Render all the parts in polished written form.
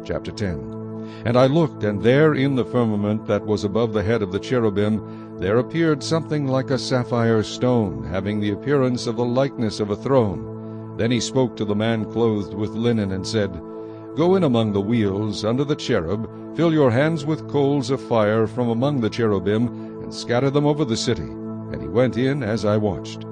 Chapter 10. And I looked, and there in the firmament that was above the head of the cherubim there appeared something like a sapphire stone, having the appearance of the likeness of a throne. Then he spoke to the man clothed with linen, and said, Go in among the wheels under the cherub, fill your hands with coals of fire from among the cherubim, and scatter them over the city. And he went in as I watched.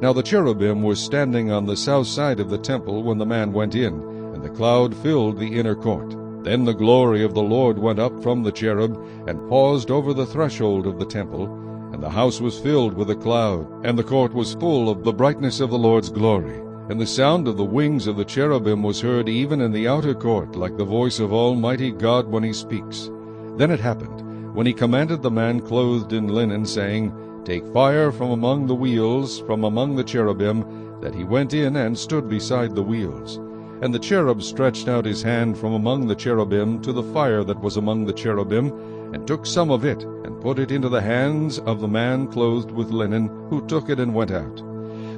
Now the cherubim were standing on the south side of the temple when the man went in, and the cloud filled the inner court. Then the glory of the Lord went up from the cherub, and paused over the threshold of the temple, and the house was filled with a cloud, and the court was full of the brightness of the Lord's glory. And the sound of the wings of the cherubim was heard even in the outer court, like the voice of Almighty God when he speaks. Then it happened, when he commanded the man clothed in linen, saying, Take fire from among the wheels, from among the cherubim, that he went in and stood beside the wheels. And the cherub stretched out his hand from among the cherubim to the fire that was among the cherubim, and took some of it, and put it into the hands of the man clothed with linen, who took it and went out.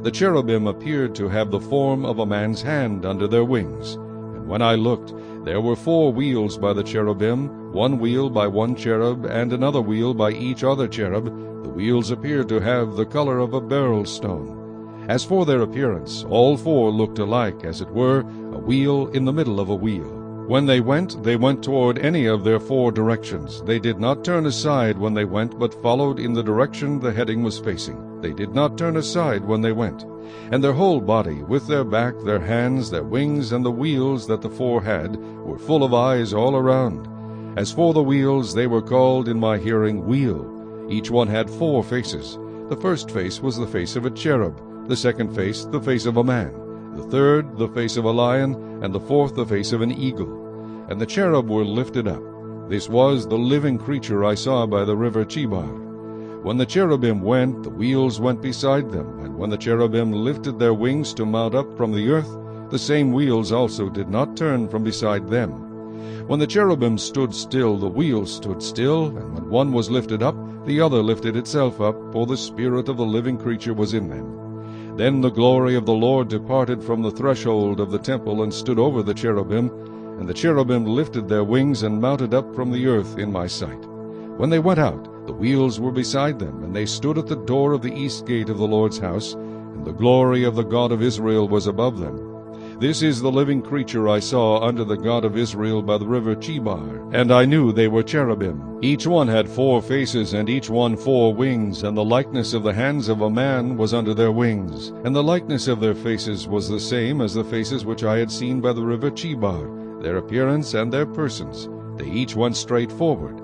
The cherubim appeared to have the form of a man's hand under their wings. And when I looked, there were 4 wheels by the cherubim, 1 wheel by one cherub, and another wheel by each other cherub. The wheels appeared to have the color of a beryl stone. As for their appearance, all 4 looked alike, as it were, a wheel in the middle of a wheel. When they went toward any of their 4 directions. They did not turn aside when they went, but followed in the direction the heading was facing. They did not turn aside when they went. And their whole body, with their back, their hands, their wings, and the wheels that the 4 had, were full of eyes all around. As for the wheels, they were called in my hearing wheel. Each one had 4 faces. The first face was the face of a cherub, the second face the face of a man, the third the face of a lion, and the fourth the face of an eagle. And the cherub were lifted up. This was the living creature I saw by the river Chebar. When the cherubim went, the wheels went beside them, and when the cherubim lifted their wings to mount up from the earth, the same wheels also did not turn from beside them. When the cherubim stood still, the wheels stood still, and when one was lifted up, the other lifted itself up, for the spirit of the living creature was in them. Then the glory of the Lord departed from the threshold of the temple, and stood over the cherubim, and the cherubim lifted their wings and mounted up from the earth in my sight. When they went out, the wheels were beside them, and they stood at the door of the east gate of the Lord's house, and the glory of the God of Israel was above them. This is the living creature I saw under the God of Israel by the river Chebar, and I knew they were cherubim. Each one had 4 faces, and each one 4 wings, and the likeness of the hands of a man was under their wings. And the likeness of their faces was the same as the faces which I had seen by the river Chebar, their appearance and their persons. They each went straight forward.